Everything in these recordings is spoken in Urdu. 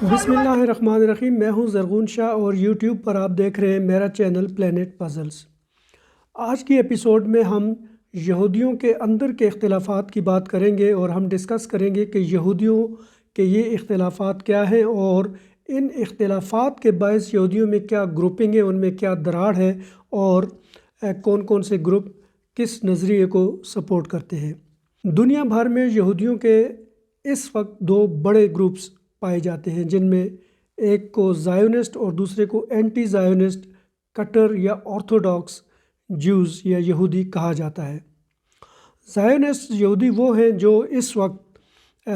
بسم اللہ الرحمن الرحیم۔ میں ہوں زرغون شاہ اور یوٹیوب پر آپ دیکھ رہے ہیں میرا چینل پلینٹ پزلز۔ آج کی ایپیسوڈ میں ہم یہودیوں کے اندر کے اختلافات کی بات کریں گے اور ہم ڈسکس کریں گے کہ یہودیوں کے یہ اختلافات کیا ہیں اور ان اختلافات کے باعث یہودیوں میں کیا گروپنگ ہے، ان میں کیا دراڑ ہے اور کون کون سے گروپ کس نظریے کو سپورٹ کرتے ہیں۔ دنیا بھر میں یہودیوں کے اس وقت دو بڑے گروپس پائے جاتے ہیں، جن میں ایک کو زائونسٹ اور دوسرے کو اینٹی زائونسٹ کٹر یا آرتھوڈاکس جیوز یا یہودی کہا جاتا ہے۔ زائونسٹ یہودی وہ ہیں جو اس وقت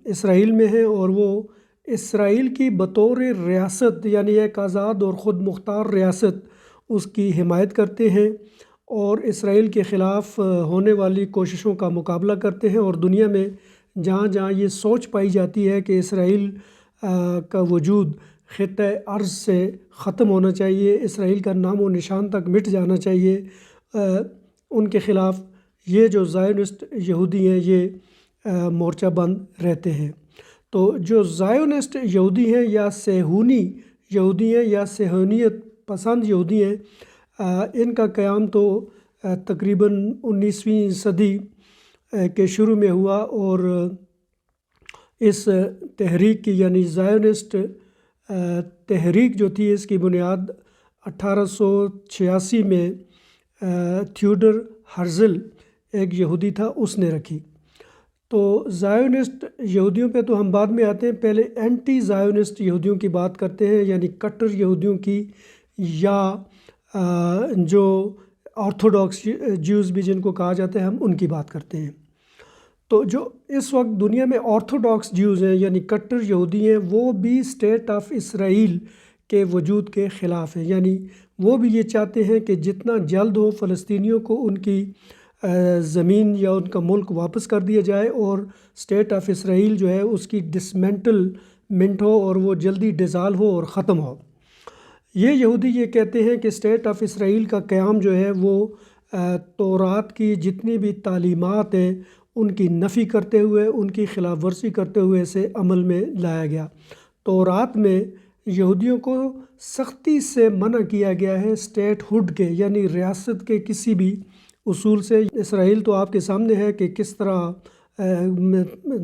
اسرائیل میں ہیں اور وہ اسرائیل کی بطور ریاست یعنی ایک آزاد اور خود مختار ریاست اس کی حمایت کرتے ہیں اور اسرائیل کے خلاف ہونے والی کوششوں کا مقابلہ کرتے ہیں، اور دنیا میں جہاں جہاں یہ سوچ پائی جاتی ہے کہ اسرائیل کا وجود خطہ ارض سے ختم ہونا چاہیے، اسرائیل کا نام و نشان تک مٹ جانا چاہیے، ان کے خلاف یہ جو زائونسٹ یہودی ہیں یہ مورچہ بند رہتے ہیں۔ تو جو زائونسٹ یہودی ہیں یا صہیونی یہودی ہیں یا صہیونیت پسند یہودی ہیں، ان کا قیام تو تقریباً 19ویں صدی کے شروع میں ہوا، اور اس تحریک کی یعنی زائونسٹ تحریک جو تھی اس کی بنیاد 1886 میں تھیوڈر ہرزل ایک یہودی تھا، اس نے رکھی۔ تو زائونسٹ یہودیوں پہ تو ہم بعد میں آتے ہیں، پہلے اینٹی زائونسٹ یہودیوں کی بات کرتے ہیں، یعنی کٹر یہودیوں کی یا جو آرتھوڈاکس جیوز بھی جن کو کہا جاتا ہے، ہم ان کی بات کرتے ہیں۔ تو جو اس وقت دنیا میں آرتھوڈاکس جیوز ہیں یعنی کٹر یہودی ہیں، وہ بھی اسٹیٹ آف اسرائیل کے وجود کے خلاف ہیں، یعنی وہ بھی یہ چاہتے ہیں کہ جتنا جلد ہو فلسطینیوں کو ان کی زمین یا ان کا ملک واپس کر دیا جائے اور اسٹیٹ آف اسرائیل جو ہے اس کی ڈسمنٹلمنٹ ہو اور وہ جلدی ڈیزالو ہو اور ختم ہو۔ یہ یہودی یہ کہتے ہیں کہ اسٹیٹ آف اسرائیل کا قیام جو ہے وہ تورات کی جتنی بھی تعلیمات ہیں ان کی نفی کرتے ہوئے، ان کی خلاف ورزی کرتے ہوئے اسے عمل میں لایا گیا۔ تورات میں یہودیوں کو سختی سے منع کیا گیا ہے اسٹیٹ ہوڈ کے یعنی ریاست کے کسی بھی اصول سے۔ اسرائیل تو آپ کے سامنے ہے کہ کس طرح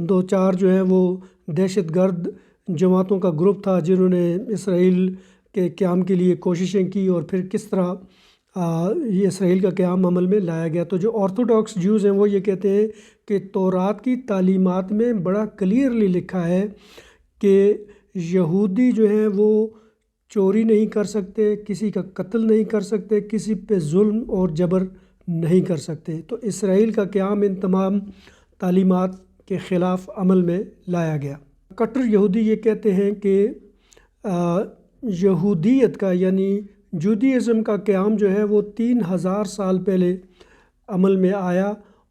دو چار جو ہیں وہ دہشت گرد جماعتوں کا گروپ تھا جنہوں نے اسرائیل کے قیام کے لیے کوششیں کی، اور پھر کس طرح یہ اسرائیل کا قیام عمل میں لایا گیا۔ تو جو آرتھوڈاکس جیوز ہیں وہ یہ کہتے ہیں کہ تورات کی تعلیمات میں بڑا کلیئرلی لکھا ہے کہ یہودی جو ہیں وہ چوری نہیں کر سکتے، کسی کا قتل نہیں کر سکتے، کسی پہ ظلم اور جبر نہیں کر سکتے۔ تو اسرائیل کا قیام ان تمام تعلیمات کے خلاف عمل میں لایا گیا۔ کٹر یہودی یہ کہتے ہیں کہ یہودیت کا یعنی جودیزم کا قیام جو ہے وہ 3000 سال پہلے عمل میں آیا،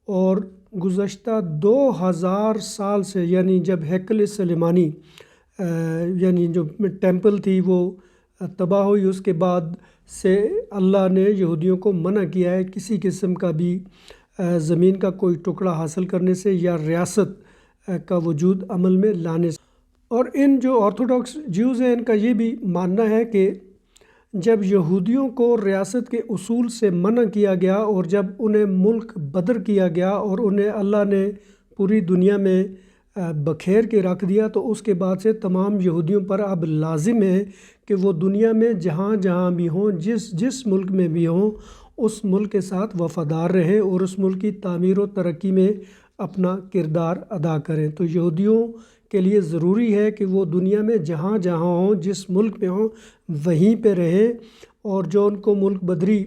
اور گزشتہ 2000 سال سے یعنی جب ہیکل سلیمانی یعنی جو ٹیمپل تھی وہ تباہ ہوئی، اس کے بعد سے اللہ نے یہودیوں کو منع کیا ہے کسی قسم کا بھی زمین کا کوئی ٹکڑا حاصل کرنے سے یا ریاست کا وجود عمل میں لانے سے۔ اور ان جو آرتھوڈاکس جیوز ہیں ان کا یہ بھی ماننا ہے کہ جب یہودیوں کو ریاست کے اصول سے منع کیا گیا اور جب انہیں ملک بدر کیا گیا اور انہیں اللہ نے پوری دنیا میں بکھیر کے رکھ دیا، تو اس کے بعد سے تمام یہودیوں پر اب لازم ہے کہ وہ دنیا میں جہاں جہاں بھی ہوں، جس ملک میں بھی ہوں، اس ملک کے ساتھ وفادار رہیں اور اس ملک کی تعمیر و ترقی میں اپنا کردار ادا کریں۔ تو یہودیوں کے لیے ضروری ہے کہ وہ دنیا میں جہاں جہاں ہوں، جس ملک میں ہوں، وہیں پہ رہیں، اور جو ان کو ملک بدری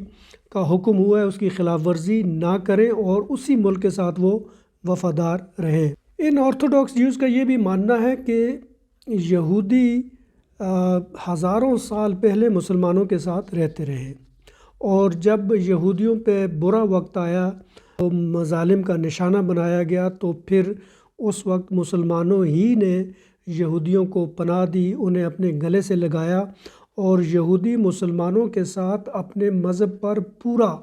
کا حکم ہوا ہے اس کی خلاف ورزی نہ کریں اور اسی ملک کے ساتھ وہ وفادار رہیں۔ ان آرتھوڈاکس جیوز کا یہ بھی ماننا ہے کہ یہودی ہزاروں سال پہلے مسلمانوں کے ساتھ رہتے رہے، اور جب یہودیوں پہ برا وقت آیا تو مظالم کا نشانہ بنایا گیا، تو پھر اس وقت مسلمانوں ہی نے یہودیوں کو پناہ دی، انہیں اپنے گلے سے لگایا، اور یہودی مسلمانوں کے ساتھ اپنے مذہب پر پورا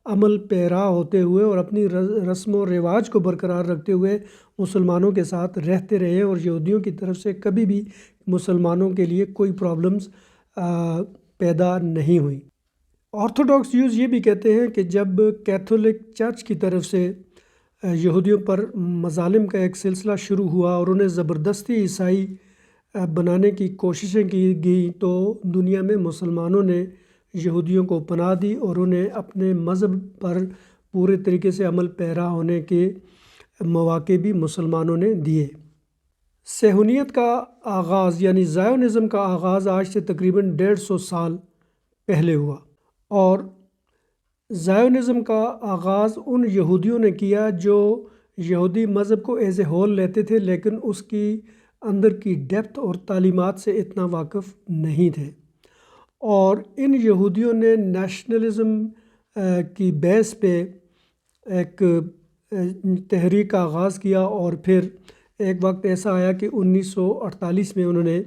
عمل پیرا ہوتے ہوئے اور اپنی رسم و رواج کو برقرار رکھتے ہوئے مسلمانوں کے ساتھ رہتے رہے، اور یہودیوں کی طرف سے کبھی بھی مسلمانوں کے لیے کوئی پرابلمز پیدا نہیں ہوئی۔ آرتھوڈاکس جیوز یہ بھی کہتے ہیں کہ جب کیتھولک چرچ کی طرف سے یہودیوں پر مظالم کا ایک سلسلہ شروع ہوا اور انہیں زبردستی عیسائی بنانے کی کوششیں کی گئیں، تو دنیا میں مسلمانوں نے یہودیوں کو پناہ دی اور انہیں اپنے مذہب پر پورے طریقے سے عمل پیرا ہونے کے مواقع بھی مسلمانوں نے دیے۔ صہیونیت کا آغاز یعنی زائونزم کا آغاز آج سے تقریباً 150 سال پہلے ہوا، اور زائونزم کا آغاز ان یہودیوں نے کیا جو یہودی مذہب کو ایز اے ہول لیتے تھے، لیکن اس کی اندر کی ڈیپتھ اور تعلیمات سے اتنا واقف نہیں تھے، اور ان یہودیوں نے نیشنلزم کی بیس پہ ایک تحریک کا آغاز کیا، اور پھر ایک وقت ایسا آیا کہ 1948 میں انہوں نے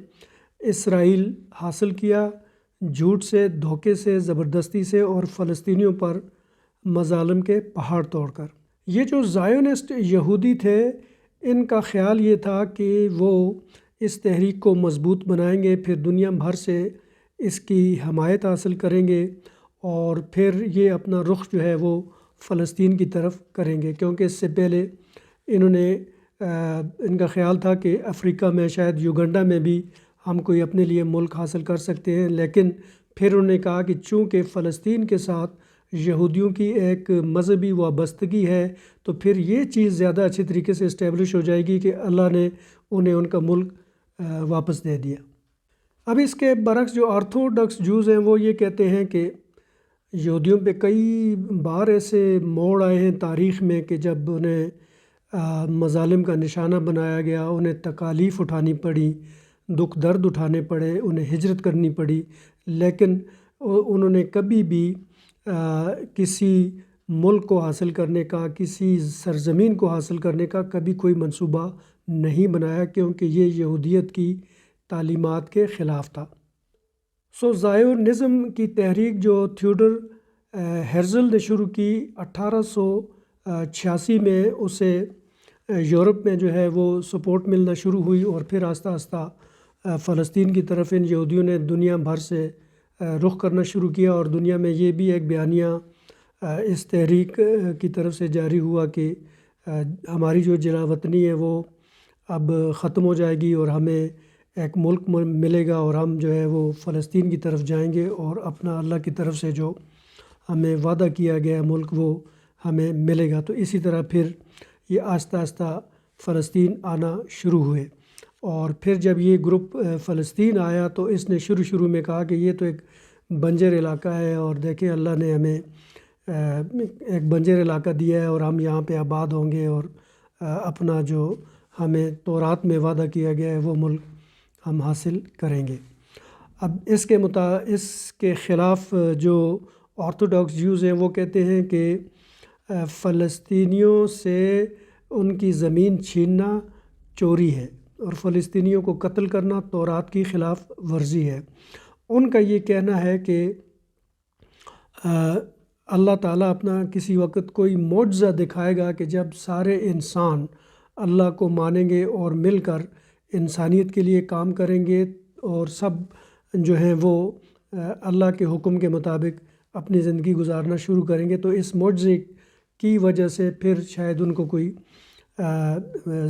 اسرائیل حاصل کیا، جھوٹ سے، دھوکے سے، زبردستی سے، اور فلسطینیوں پر مظالم کے پہاڑ توڑ کر۔ یہ جو زائونسٹ یہودی تھے، ان کا خیال یہ تھا کہ وہ اس تحریک کو مضبوط بنائیں گے، پھر دنیا بھر سے اس کی حمایت حاصل کریں گے، اور پھر یہ اپنا رخ جو ہے وہ فلسطین کی طرف کریں گے، کیونکہ اس سے پہلے انہوں نے ان کا خیال تھا کہ افریقہ میں شاید یوگنڈا میں بھی ہم کوئی اپنے لیے ملک حاصل کر سکتے ہیں، لیکن پھر انہوں نے کہا کہ چونکہ فلسطین کے ساتھ یہودیوں کی ایک مذہبی وابستگی ہے، تو پھر یہ چیز زیادہ اچھی طریقے سے اسٹیبلش ہو جائے گی کہ اللہ نے انہیں ان کا ملک واپس دے دیا۔ اب اس کے برعکس جو آرتھوڈاکس جوز ہیں وہ یہ کہتے ہیں کہ یہودیوں پہ کئی بار ایسے موڑ آئے ہیں تاریخ میں کہ جب انہیں مظالم کا نشانہ بنایا گیا، انہیں تکالیف اٹھانی پڑی، دکھ درد اٹھانے پڑے، انہیں ہجرت کرنی پڑی، لیکن انہوں نے کبھی بھی کسی ملک کو حاصل کرنے کا، کسی سرزمین کو حاصل کرنے کا کبھی کوئی منصوبہ نہیں بنایا، کیونکہ یہ یہودیت کی تعلیمات کے خلاف تھا۔ زائونزم کی تحریک جو تھیوڈر ہرزل نے شروع کی 1886 میں، اسے یورپ میں جو ہے وہ سپورٹ ملنا شروع ہوئی، اور پھر آہستہ آہستہ فلسطین کی طرف ان یہودیوں نے دنیا بھر سے رخ کرنا شروع کیا، اور دنیا میں یہ بھی ایک بیانیہ اس تحریک کی طرف سے جاری ہوا کہ ہماری جو جلا وطنی ہے وہ اب ختم ہو جائے گی، اور ہمیں ایک ملک ملے گا، اور ہم جو ہے وہ فلسطین کی طرف جائیں گے، اور اپنا اللہ کی طرف سے جو ہمیں وعدہ کیا گیا ملک وہ ہمیں ملے گا۔ تو اسی طرح پھر یہ آہستہ آہستہ فلسطین آنا شروع ہوئے، اور پھر جب یہ گروپ فلسطین آیا تو اس نے شروع میں کہا کہ یہ تو ایک بنجر علاقہ ہے، اور دیکھیں اللہ نے ہمیں ایک بنجر علاقہ دیا ہے، اور ہم یہاں پہ آباد ہوں گے، اور اپنا جو ہمیں تورات میں وعدہ کیا گیا ہے وہ ملک ہم حاصل کریں گے۔ اب اس کے خلاف جو آرتھوڈاکس جیوز ہیں وہ کہتے ہیں کہ فلسطینیوں سے ان کی زمین چھیننا چوری ہے، اور فلسطینیوں کو قتل کرنا تورات کی خلاف ورزی ہے۔ ان کا یہ کہنا ہے کہ اللہ تعالیٰ اپنا کسی وقت کوئی معجزہ دکھائے گا کہ جب سارے انسان اللہ کو مانیں گے اور مل کر انسانیت کے لیے کام کریں گے، اور سب جو ہیں وہ اللہ کے حکم کے مطابق اپنی زندگی گزارنا شروع کریں گے، تو اس معجزے کی وجہ سے پھر شاید ان کو کوئی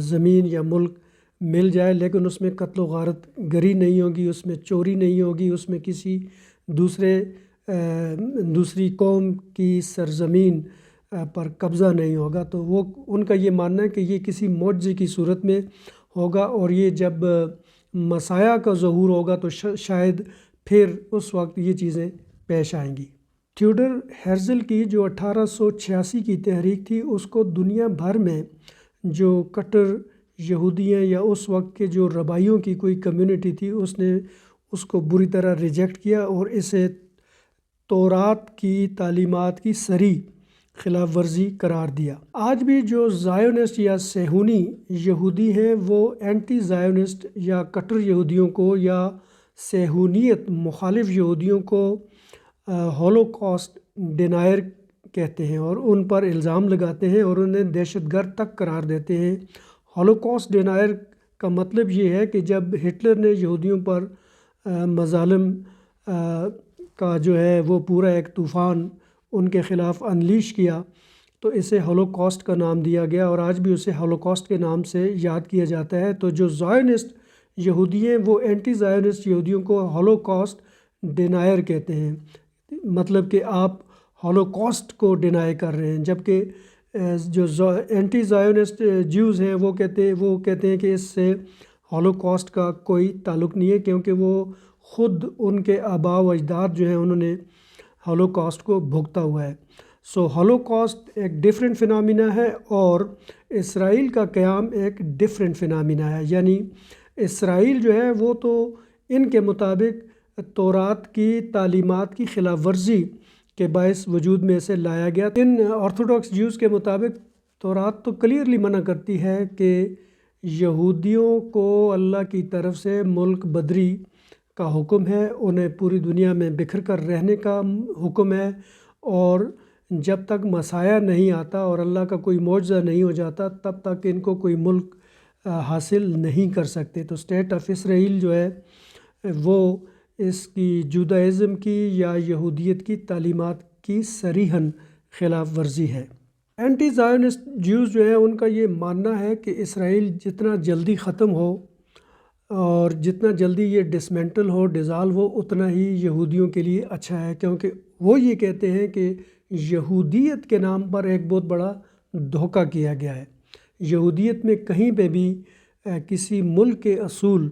زمین یا ملک مل جائے، لیکن اس میں قتل و غارت گری نہیں ہوگی، اس میں چوری نہیں ہوگی، اس میں کسی دوسری قوم کی سرزمین پر قبضہ نہیں ہوگا۔ تو وہ ان کا یہ ماننا ہے کہ یہ کسی معجزے کی صورت میں ہوگا، اور یہ جب مسیح کا ظہور ہوگا تو شاید پھر اس وقت یہ چیزیں پیش آئیں گی۔ تھیوڈر ہرزل کی جو 1886 کی تحریک تھی، اس کو دنیا بھر میں جو کٹر یہودی ہیں یا اس وقت کے جو ربائیوں کی کوئی کمیونٹی تھی، اس نے اس کو بری طرح ریجیکٹ کیا، اور اسے تورات کی تعلیمات کی صریح خلاف ورزی قرار دیا۔ آج بھی جو زائونسٹ یا صہیونی یہودی ہیں وہ اینٹی زائونسٹ یا کٹر یہودیوں کو یا صہیونیت مخالف یہودیوں کو ہولوکاسٹ ڈینائر کہتے ہیں اور ان پر الزام لگاتے ہیں اور انہیں دہشت گرد تک قرار دیتے ہیں۔ ہولوکاسٹ ڈینائر کا مطلب یہ ہے کہ جب ہٹلر نے یہودیوں پر مظالم کا جو ہے وہ پورا ایک طوفان ان کے خلاف انلیش کیا تو اسے ہولوکاسٹ کا نام دیا گیا اور آج بھی اسے ہولوکاسٹ کے نام سے یاد کیا جاتا ہے۔ تو جو زائونسٹ یہودی ہیں وہ اینٹی زائونسٹ یہودیوں کو ہولوکاسٹ ڈینائر کہتے ہیں، مطلب کہ آپ ہولوکاسٹ کو ڈینائی کر رہے ہیں، جبکہ جو اینٹی زائونسٹ جیوز ہیں وہ کہتے ہیں کہ اس سے ہولوکاسٹ کا کوئی تعلق نہیں ہے، کیونکہ وہ خود ان کے آباء و اجداد جو ہیں انہوں نے ہولوکاسٹ کو بھگتا ہوا ہے۔ سو ہولوکاسٹ ایک ڈیفرنٹ فنامنا ہے اور اسرائیل کا قیام ایک ڈیفرنٹ فنامنا ہے، یعنی اسرائیل جو ہے وہ تو ان کے مطابق تورات کی تعلیمات کی خلاف ورزی کے باعث وجود میں اسے لایا گیا۔ ان آرتھوڈاکس جیوز کے مطابق تورات تو کلیئرلی منع کرتی ہے کہ یہودیوں کو اللہ کی طرف سے ملک بدری کا حکم ہے، انہیں پوری دنیا میں بکھر کر رہنے کا حکم ہے، اور جب تک مسیح نہیں آتا اور اللہ کا کوئی معجزہ نہیں ہو جاتا تب تک ان کو کوئی ملک حاصل نہیں کر سکتے۔ تو اسٹیٹ آف اسرائیل جو ہے وہ اس کی جودائزم کی یا یہودیت کی تعلیمات کی صریحاً خلاف ورزی ہے۔ اینٹی زائونسٹ جیوز جو ہیں ان کا یہ ماننا ہے کہ اسرائیل جتنا جلدی ختم ہو اور جتنا جلدی یہ ڈسمنٹل ہو، ڈیزالو ہو، اتنا ہی یہودیوں کے لیے اچھا ہے، کیونکہ وہ یہ کہتے ہیں کہ یہودیت کے نام پر ایک بہت بڑا دھوکہ کیا گیا ہے۔ یہودیت میں کہیں پہ بھی کسی ملک کے اصول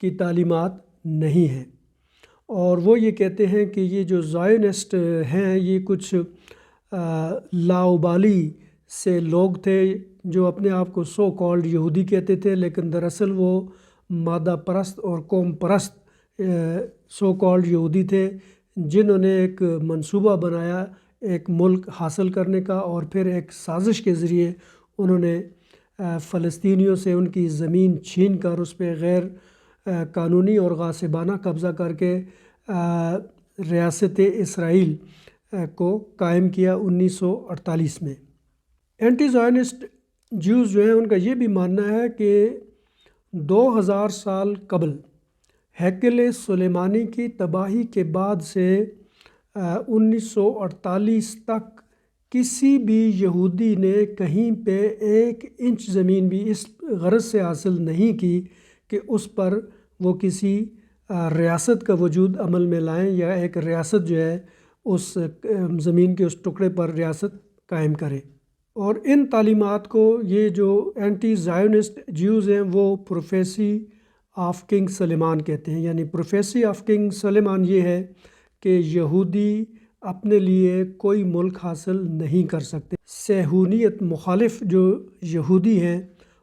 کی تعلیمات نہیں ہیں، اور وہ یہ کہتے ہیں کہ یہ جو زائونسٹ ہیں یہ کچھ لاؤبالی سے لوگ تھے جو اپنے آپ کو سو کالڈ یہودی کہتے تھے، لیکن دراصل وہ مادہ پرست اور قوم پرست سو کالڈ یہودی تھے، جنہوں نے ایک منصوبہ بنایا ایک ملک حاصل کرنے کا، اور پھر ایک سازش کے ذریعے انہوں نے فلسطینیوں سے ان کی زمین چھین کر اس پہ غیر قانونی اور غاصبانہ قبضہ کر کے ریاست اسرائیل کو قائم کیا 1948 میں۔ اینٹی زائونسٹ جیوز جو ہیں ان کا یہ بھی ماننا ہے کہ 2000 سال قبل ہیکل سلیمانی کی تباہی کے بعد سے 1948 تک کسی بھی یہودی نے کہیں پہ 1 انچ زمین بھی اس غرض سے حاصل نہیں کی کہ اس پر وہ کسی ریاست کا وجود عمل میں لائیں یا ایک ریاست جو ہے اس زمین کے اس ٹکڑے پر ریاست قائم کرے۔ اور ان تعلیمات کو یہ جو اینٹی زائونسٹ جیوز ہیں وہ پروفیسی آف کنگ سلیمان کہتے ہیں، یعنی پروفیسی آف کنگ سلیمان یہ ہے کہ یہودی اپنے لیے کوئی ملک حاصل نہیں کر سکتے۔ صہیونیت مخالف جو یہودی ہیں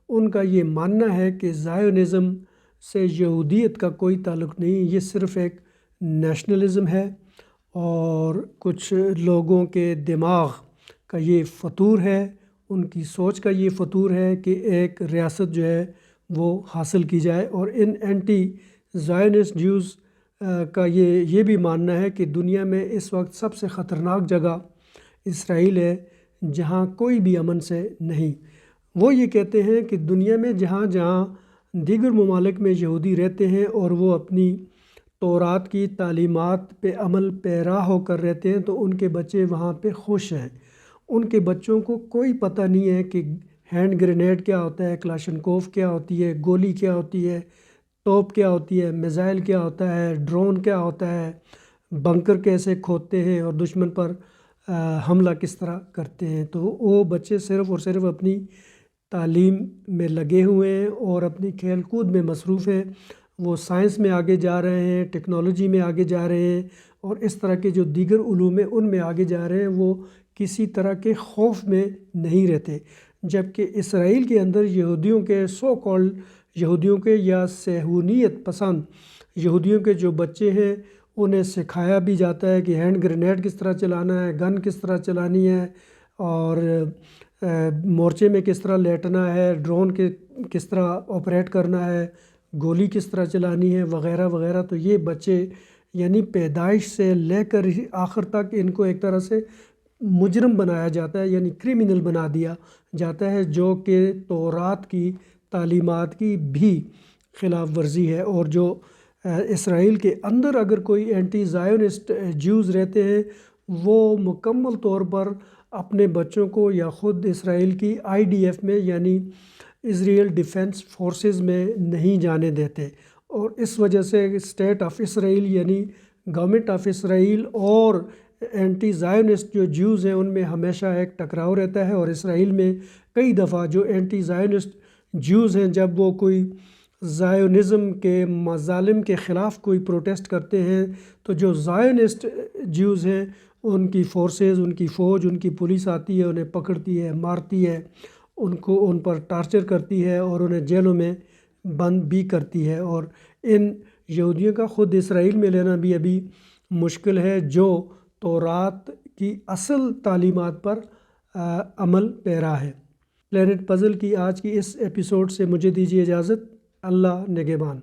ان کا یہ ماننا ہے کہ زائونزم سے یہودیت کا کوئی تعلق نہیں، یہ صرف ایک نیشنلزم ہے اور کچھ لوگوں کے دماغ کا یہ فطور ہے، ان کی سوچ کا یہ فطور ہے کہ ایک ریاست جو ہے وہ حاصل کی جائے۔ اور ان اینٹی زائونسٹ جیوز کا یہ بھی ماننا ہے کہ دنیا میں اس وقت سب سے خطرناک جگہ اسرائیل ہے، جہاں کوئی بھی امن سے نہیں۔ وہ یہ کہتے ہیں کہ دنیا میں جہاں جہاں دیگر ممالک میں یہودی رہتے ہیں اور وہ اپنی تورات کی تعلیمات پہ عمل پیرا ہو کر رہتے ہیں تو ان کے بچے وہاں پہ خوش ہیں۔ ان کے بچوں کو کوئی پتہ نہیں ہے کہ ہینڈ گرینیڈ کیا ہوتا ہے، کلاشنکوف کیا ہوتی ہے، گولی کیا ہوتی ہے، توپ کیا ہوتی ہے، میزائل کیا ہوتا ہے، ڈرون کیا ہوتا ہے، بنکر کیسے کھودتے ہیں اور دشمن پر حملہ کس طرح کرتے ہیں۔ تو وہ بچے صرف اور صرف اپنی تعلیم میں لگے ہوئے ہیں اور اپنی کھیل کود میں مصروف ہیں، وہ سائنس میں آگے جا رہے ہیں، ٹیکنالوجی میں آگے جا رہے ہیں، اور اس طرح کے جو دیگر علوم ہیں ان میں آگے جا رہے ہیں، وہ کسی طرح کے خوف میں نہیں رہتے۔ جبکہ اسرائیل کے اندر یہودیوں کے سو کالڈ یہودیوں کے یا صہیونیت پسند یہودیوں کے جو بچے ہیں انہیں سکھایا بھی جاتا ہے کہ ہینڈ گرینیڈ کس طرح چلانا ہے، گن کس طرح چلانی ہے، اور مورچے میں کس طرح لیٹنا ہے، ڈرون کے کس طرح آپریٹ کرنا ہے، گولی کس طرح چلانی ہے، وغیرہ وغیرہ۔ تو یہ بچے یعنی پیدائش سے لے کر آخر تک ان کو ایک طرح سے مجرم بنایا جاتا ہے، یعنی کرمنل بنا دیا جاتا ہے، جو کہ تورات کی تعلیمات کی بھی خلاف ورزی ہے۔ اور جو اسرائیل کے اندر اگر کوئی اینٹی زائونسٹ جیوز رہتے ہیں، وہ مکمل طور پر اپنے بچوں کو یا خود اسرائیل کی IDF میں یعنی اسرائیل ڈیفنس فورسز میں نہیں جانے دیتے، اور اس وجہ سے اسٹیٹ آف اسرائیل یعنی گورنمنٹ آف اسرائیل اور اینٹی زائونسٹ جو جیوز ہیں ان میں ہمیشہ ایک ٹکراؤ رہتا ہے۔ اور اسرائیل میں کئی دفعہ جو اینٹی زائونسٹ جیوز ہیں جب وہ کوئی زائونزم کے مظالم کے خلاف کوئی پروٹیسٹ کرتے ہیں تو جو زائونسٹ جیوز ہیں ان کی فورسز، ان کی فوج، ان کی پولیس آتی ہے، انہیں پکڑتی ہے، مارتی ہے، ان پر ٹارچر کرتی ہے اور انہیں جیلوں میں بند بھی کرتی ہے۔ اور ان یہودیوں کا خود اسرائیل میں لینا بھی ابھی مشکل ہے جو تورات کی اصل تعلیمات پر عمل پیرا ہے۔ پلینٹ پزل کی آج کی اس ایپیسوڈ سے مجھے دیجیے اجازت۔ اللہ نگہبان۔